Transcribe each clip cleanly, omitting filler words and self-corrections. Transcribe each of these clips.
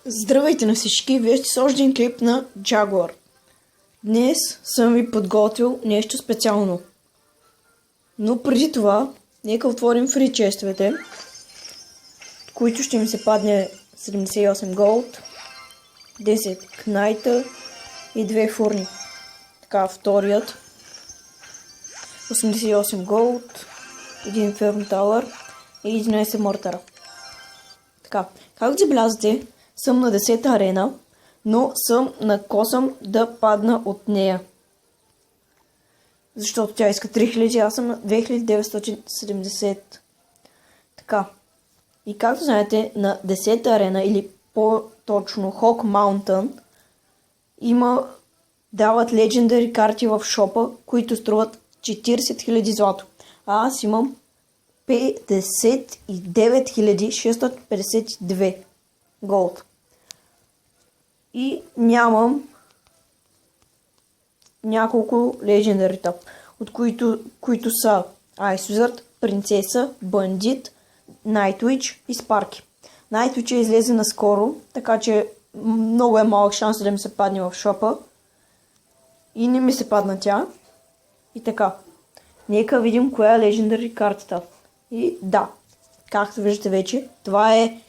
Здравейте на всички, вие сте с още един клип на Jaguar. Днес съм ви подготвил нещо специално. Но преди това, нека отворим фри честовете, които ще ми се падне 78 голд, 10 кнайта и 2 фурни. Така, вторият 88 голд, 1 ферм талър и 11 мортара. Така, както забелязвате, съм на 10-та арена, но съм на косъм да падна от нея. Защото тя иска 3000, аз съм на 2970. Така. И както знаете, на 10-та арена, или по-точно Hawk Mountain, дават легендари карти в шопа, които струват 40 000 злато. А аз имам 59 652 голд. И нямам няколко легендарита, от които са Ice Wizard, Принцеса, Бандит, Nightwitch и Sparky. Nightwitch излезе наскоро, така че много е малък шанс да ми се падне в шопа. И не ми се падна тя. И така. Нека видим коя е легендари картата. И да, както виждате вече, това е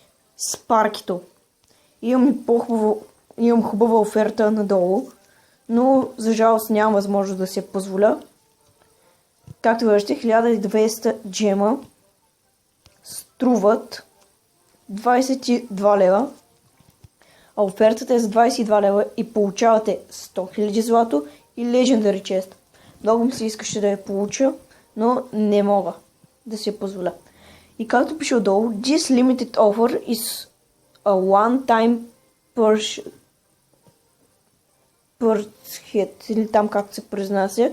Спаркито. Имам хубава оферта надолу, но за жалост нямам възможност да се позволя. Както виждате, 1200 джема струват 22 лева, а офертата е за 22 лева и получавате 100 000 злато и Legendary Chest. Много ми се искаше да я получа, но не мога да се позволя. И както пише отдолу, this limited offer is a one-time purchase, или там както се произнася,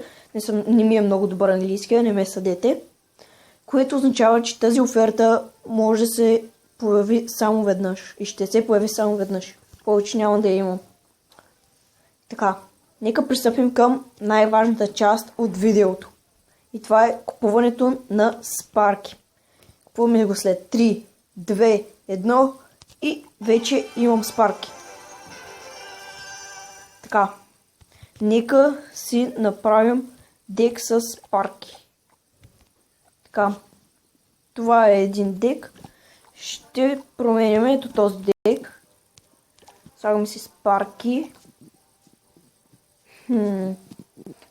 не ми е много добър английски, не ме съдете, което означава, че тази оферта може да се появи само веднъж и ще се появи само веднъж. Повече няма да я имам. Така, нека пристъпим към най-важната част от видеото. И това е купуването на Спарки. Купуваме го след 3, 2, 1 и вече имам Спарки. Така, нека си направим дек с Спарки. Така, това е един дек. Ще променим ето този дек. Слагам си Спарки.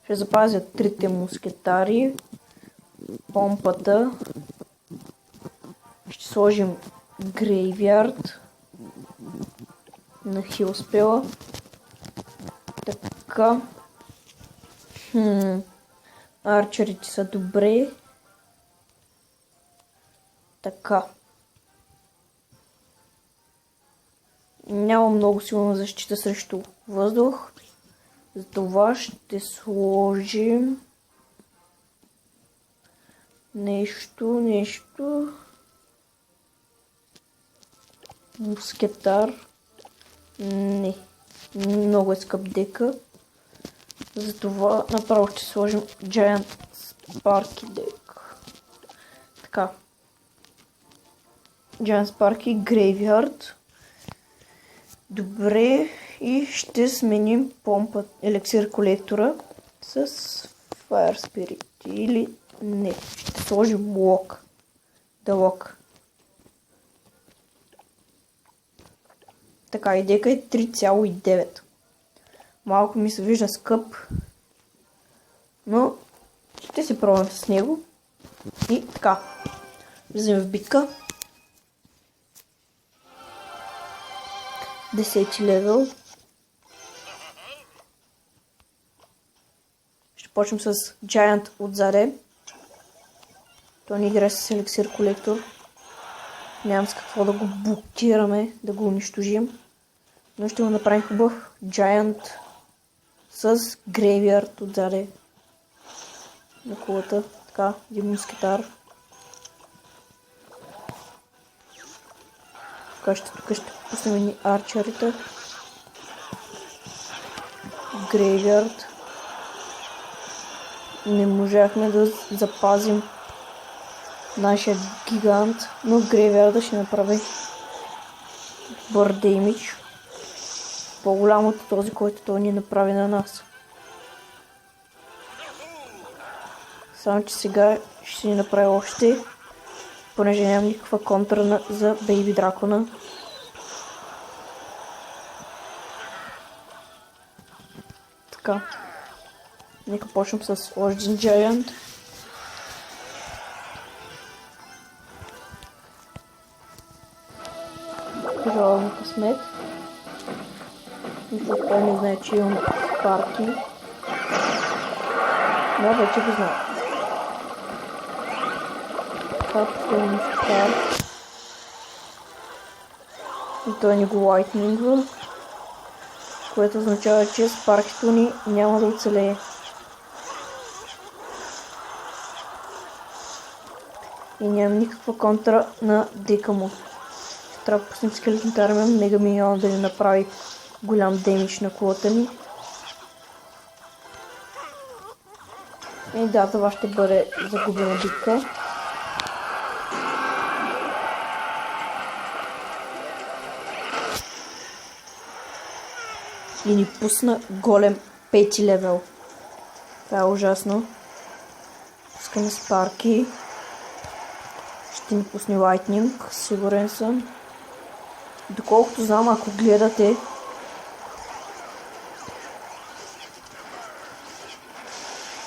Ще запазя трите мускетари, помпата. Ще сложим Грейвярд на хилспела. Така. Арчерите са добре. Така. Няма много силна защита срещу въздух. Затова ще сложим нещо. Мускетар. Не. Много е скъп дека. Затова направо ще сложим Giant Sparky дек. Така. Giant Sparky Graveyard. Добре. И ще сменим помпа елексир колектора с Fire Spirit. Или не. Ще сложим лок. Да лок. Така, и дека е 3,9. Малко ми се вижда скъп. Но ще се пробвам с него. И така. Влизаме в битка. 10 левел. Ще почнем с Giant отзаде. Той ни играе с елексир колектор. Нямам с какво да го блокираме, да го унищожим. Но ще го направим хубав Giant с Graveyard отзаде. На кулата. Така, един мускетар. Тук ще пуснем и арчерите. Graveyard. Не можахме да запазим нашия гигант, но Грейвярда ще направи добър демидж. по-голям от този, който той ни направи на нас. Само че сега ще си направи още, понеже нямам никаква контра за Бейби Дракона. Така. Нека почнем с Origin Giant. Пожалуй късмет. Мисля, той не знае, че имам парки. Но вече го знае. Това последно стар. И той ни го лайтнингва, което означава, че спаркито ни няма да оцелее. И нямам никаква контра на дека му. Трябва да пуснем скелетната армия, мега миньон да ни направи голям демидж на кулата ни. И да, това ще бъде загубена битка. И ни пусна голем 5 левел. Това е ужасно. Пускаме спарки. Ще ни пусне лайтнинг, сигурен съм. Доколкото знам, ако гледате,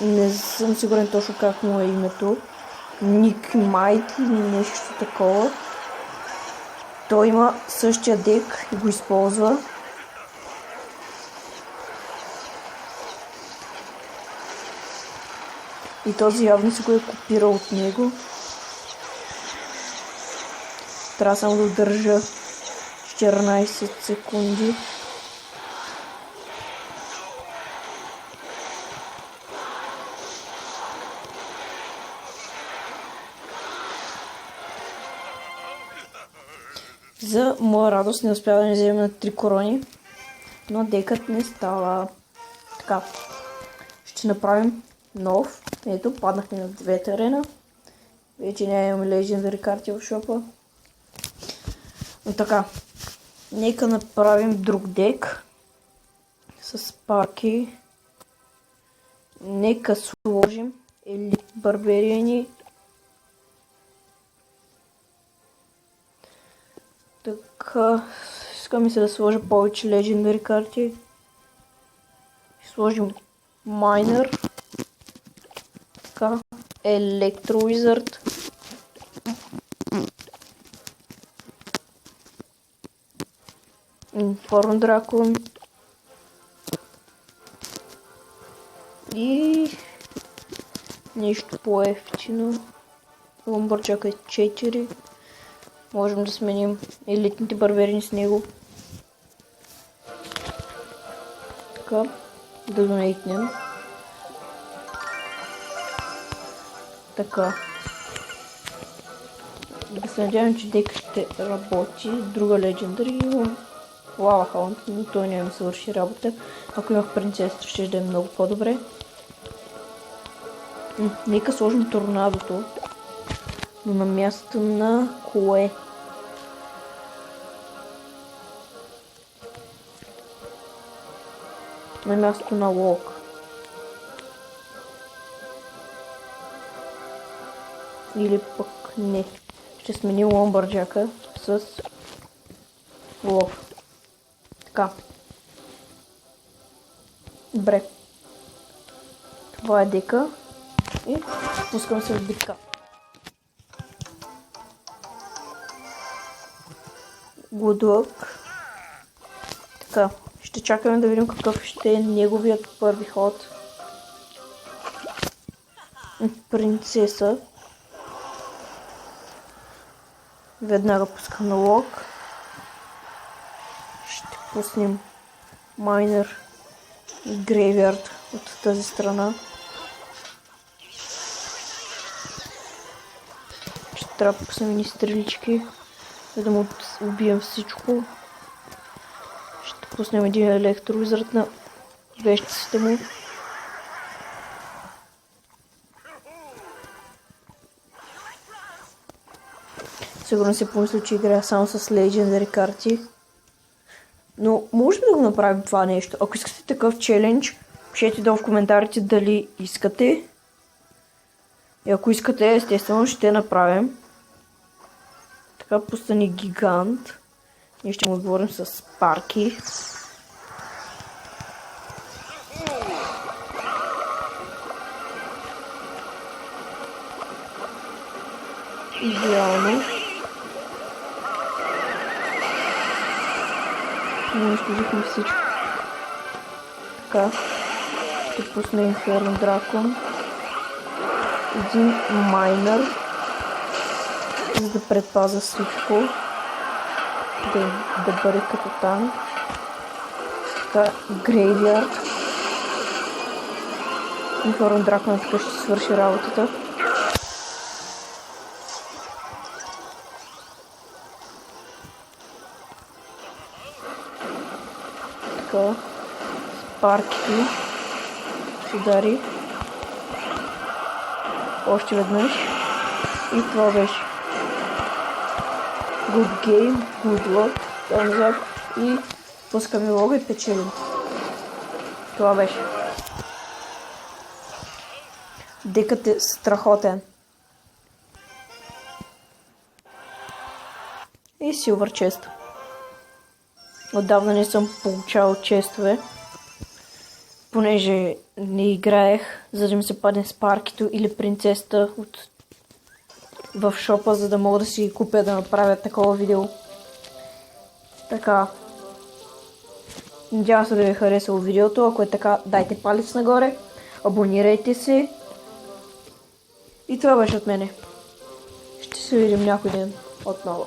не съм сигурен точно как му е името, Ник Майт или нещо такова. Той има същия дек и го използва. И този явно си го е копирал от него. Трябва само да удържа 14 секунди. За моя радост не успя да ни вземем на 3 корони, но декът не става. Така, ще направим нов. Ето, паднахме на 2 арена. Вече нямаме Legendary карти в шопа. Но така, нека направим друг дек с парки. Нека сложим елит барбериани. Така, искам ми се да сложа повече Legendary карти. Ще сложим Miner. Така, Electro Wizard. Информ Дракон. И нещо по-ефтино. Lumberjack е 4. Можем да сменим елитните барберини с него. Така, да донейтнем. Така. Да се надявам, че дека ще работи. Друга Legendary имам Lava Hound, но той няма ми свърши работа. Ако имах принцесата, ще да е много по-добре. Нека сложим торнадото. Но на място на кое? На място на лок. Или пък не. Ще сменим Lumberjack с лок. Така. Добре. Това е дека. И пускам се в битка. Good luck. Така. Ще чакаме да видим какъв ще е неговият първи ход. Принцеса. Веднага пускам на лок. Ще пуснем Miner и Graveyard от тази страна. Ще трябва да пуснем ни стрелички, за да му убием всичко. Ще пуснем един електровизърт на вещиците му. Сигурно си помисля, че играя само с Legendary карти. Но може би да го направим това нещо. Ако искате такъв челендж, пишете долу в коментарите дали искате. И ако искате, естествено ще направим. Така пусна ни гигант. Ние ще му отговорим с парки. Идеално. Унищожихме всичко. Така. Ще пусна Инферно Дракон. Един майнър. За да предпаза всичко. Да бъде като танк. Така. Грейвярд. Инферно Дракон така ще свърши работата. Така. Парките. Ще удари. Още веднъж. И това беше. Good game, good luck. Thumbs up. И пускаме лого и печелим. Това беше. Декът е страхотен. И силвър чест. Отдавна не съм получавал честове, понеже не играех, за да ми се падне спаркито или принцеста в шопа, за да мога да си купя да направя такова видео. Така. Надявам се да ви е харесало видеото. Ако е така, дайте палец нагоре, абонирайте се. И това беше от мене. Ще се видим някой ден отново.